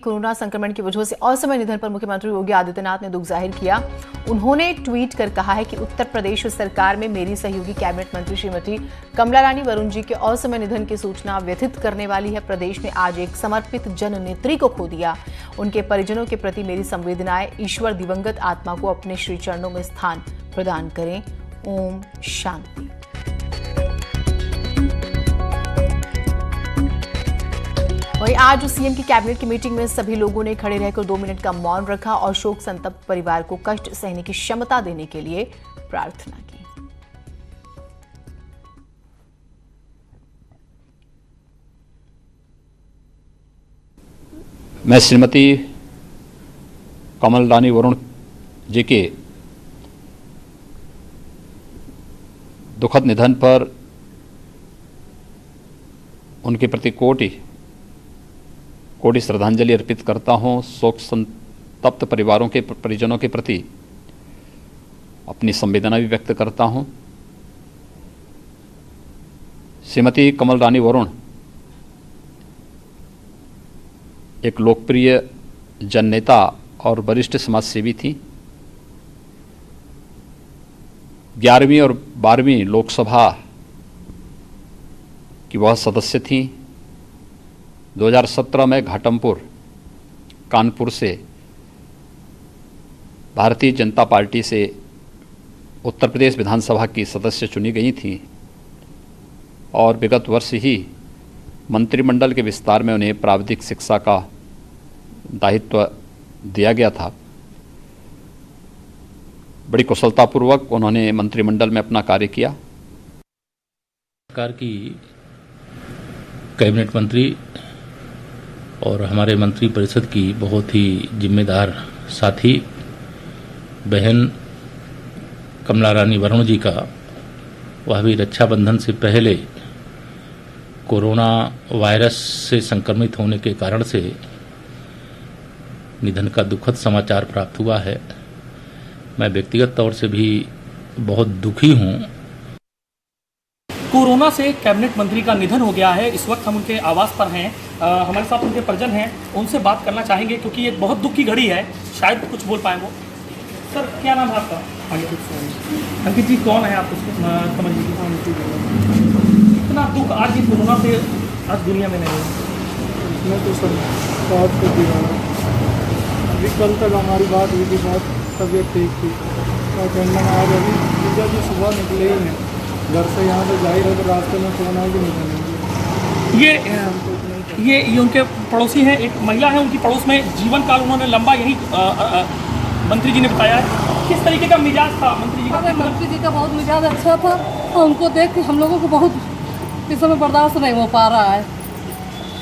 Corona संक्रमण की वजह से असामयिक निधन पर मुख्यमंत्री योगी आदित्यनाथ ने दुख जाहिर किया। उन्होंने ट्वीट कर कहा है कि उत्तर प्रदेश सरकार में मेरी सहयोगी कैबिनेट मंत्री श्रीमती कमला रानी वरुण जी के असामयिक निधन की सूचना व्यथित करने वाली है। प्रदेश ने आज एक समर्पित जननेत्री को खो दिया। उनके परिजनों के प्रति मेरी संवेदनाएं। ईश्वर दिवंगत आत्मा को अपने श्री चरणों में स्थान प्रदान करें। ओम शांति। वहीं आज सीएम की कैबिनेट की मीटिंग में सभी लोगों ने खड़े रहकर 2 मिनट का मौन रखा और शोक संतप्त परिवार को कष्ट सहने की क्षमता देने के लिए प्रार्थना की। मैं श्रीमती कमल रानी वरुण जी के दुखद निधन पर उनके प्रति कोटि श्रद्धांजलि अर्पित करता हूं। शोक संतप्त परिवारों के परिजनों के प्रति अपनी संवेदना भी व्यक्त करता हूं। श्रीमती कमल रानी वरुण एक लोकप्रिय जननेता और वरिष्ठ समाजसेवी थी। 11वीं और 12वीं लोकसभा की वह सदस्य थीं। 2017 में घाटमपुर कानपुर से भारतीय जनता पार्टी से उत्तर प्रदेश विधानसभा की सदस्य चुनी गई थी और विगत वर्ष ही मंत्रिमंडल के विस्तार में उन्हें प्राविधिक शिक्षा का दायित्व दिया गया था। बड़ी कुशलतापूर्वक उन्होंने मंत्रिमंडल में अपना कार्य किया। सरकार की कैबिनेट मंत्री और हमारे मंत्री परिषद की बहुत ही जिम्मेदार साथी बहन कमला रानी वरुण जी का, वह भी रक्षाबंधन से पहले कोरोना वायरस से संक्रमित होने के कारण से निधन का दुखद समाचार प्राप्त हुआ है। मैं व्यक्तिगत तौर से भी बहुत दुखी हूँ। कोरोना से कैबिनेट मंत्री का निधन हो गया है। इस वक्त हम उनके आवास पर हैं। हमारे साथ उनके परिजन हैं, उनसे बात करना चाहेंगे क्योंकि ये बहुत दुख की घड़ी है। शायद कुछ बोल पाए वो। सर, क्या नाम है आपका? अंकित जी, कौन है आप? समझ लीजिए इतना दुख आज ही कोरोना से आज दुनिया में नहीं है। मैं तो सर बहुत को दिया अभी कल तक हमारी बात हुई थी, बहुत तबीयत ठीक थी और आज अभी पूजा जी सुबह निकले ही हैं घर से। यहाँ से जा ही रहे तो रास्ते में फोन आया कि निकलेंगे। ये उनके पड़ोसी हैं, एक महिला है, उनकी पड़ोस में जीवन काल उन्होंने लंबा यही मंत्री जी ने बताया है। किस तरीके का मिजाज था मंत्री जी का? मंत्री जी का बहुत मिजाज अच्छा था और उनको देख के हम लोगों को बहुत इस समय बर्दाश्त नहीं हो पा रहा है।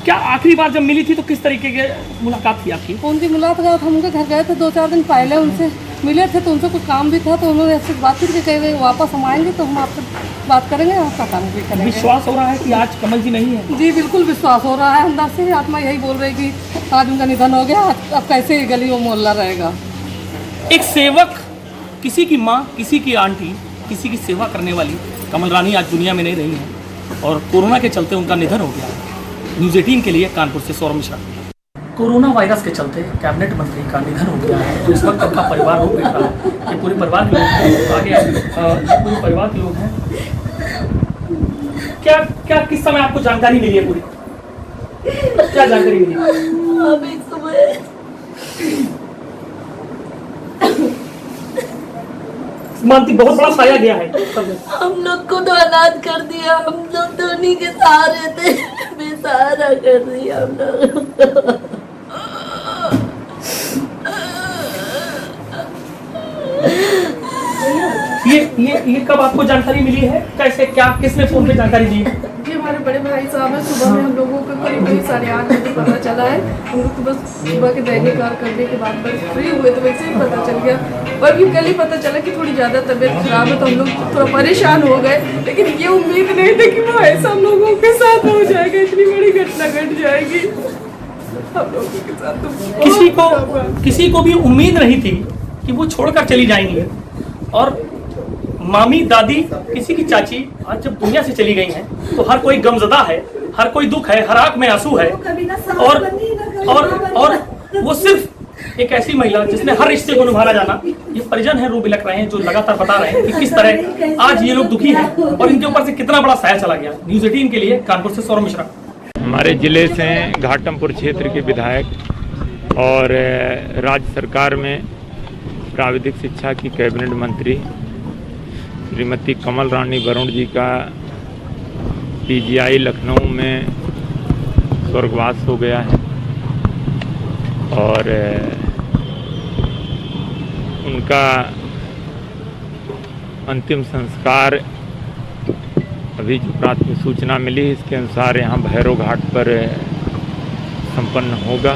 क्या आखिरी बार जब मिली थी तो किस तरीके की मुलाकात थी आपकी? उनकी मुलाकात हम उनके घर गए थे 2-4 दिन पहले, उनसे मिले थे तो उनसे कुछ काम भी था तो उन्होंने ऐसे बातचीत की, कह रहे वापस हम आएंगे तो हम आपसे बात करेंगे, आपका काम भी करेंगे। विश्वास हो रहा है कि आज कमल जी नहीं है? जी बिल्कुल विश्वास हो रहा है। अंदर से आत्मा यही बोल रही कि आज उनका निधन हो गया, अब कैसे गली वो मोहल्ला रहेगा। एक सेवक, किसी की माँ, किसी की आंटी, किसी की सेवा करने वाली कमल रानी आज दुनिया में नहीं रही है और कोरोना के चलते उनका निधन हो गया। न्यूज़ 18 के लिए कानपुर से सौरभ मिश्रा। कोरोना वायरस के चलते कैबिनेट मंत्री का निधन हो गया है तो इस वक्त उनका परिवार रो पीट रहा है। ये पूरे परिवार के लोग हैं, आगे पूरे परिवार के लोग हैं। क्या किस समय आपको जानकारी मिली है? पूरी क्या जानकारी मिली? अभी सुबह मानती बहुत बड़ा साया गया है। हम लोग को तो अनाथ कर दिया, हम लोग तो उन्हीं के सहारे थे, बेसहारा कर दिया हम लोग। ये कब आपको जानकारी मिली है? कैसे, क्या, किसने फोन पे जानकारी दी? ये हमारे बड़े भाई साहब है। सुबह में हम लोगों को करीब 8:30 बजे पता चला है। हम लोग तो बस सुबह के दैनिक कार्य करने के बाद बस फ्री हुए तो वैसे ही पता चल गया। और ये कल ही पता चला कि थोड़ी ज़्यादा तबीयत खराब है तो हम लोग थोड़ा परेशान हो गए, लेकिन ये उम्मीद नहीं थी कि वो ऐसा हम लोगों के साथ हो जाएगा, इतनी बड़ी घटना घट जाएगी हम लोगों के साथ। तो किसी को भी उम्मीद नहीं थी कि वो छोड़कर चली जाएंगी और मामी, दादी, किसी की चाची आज जब दुनिया से चली गई हैं तो हर कोई गमजदा है, हर कोई दुख है, हर आंख में आंसू है और वो सिर्फ एक ऐसी महिला जिसने हर रिश्ते को निभाना जाना। ये परिजन है रो बिलक रहे हैं, जो लगातार बता रहे हैं कि किस तरह आज ये लोग दुखी हैं और इनके ऊपर से कितना बड़ा साया चला गया। न्यूज़ 18 के लिए कानपुर से सौरभ मिश्रा। हमारे जिले से घाटमपुर क्षेत्र के विधायक और राज्य सरकार में प्राविधिक शिक्षा की कैबिनेट मंत्री श्रीमती कमल रानी वरुण जी का पीजीआई लखनऊ में स्वर्गवास हो गया है और उनका अंतिम संस्कार अभी जो प्राथमिक सूचना मिली इसके अनुसार यहाँ भैरव घाट पर संपन्न होगा।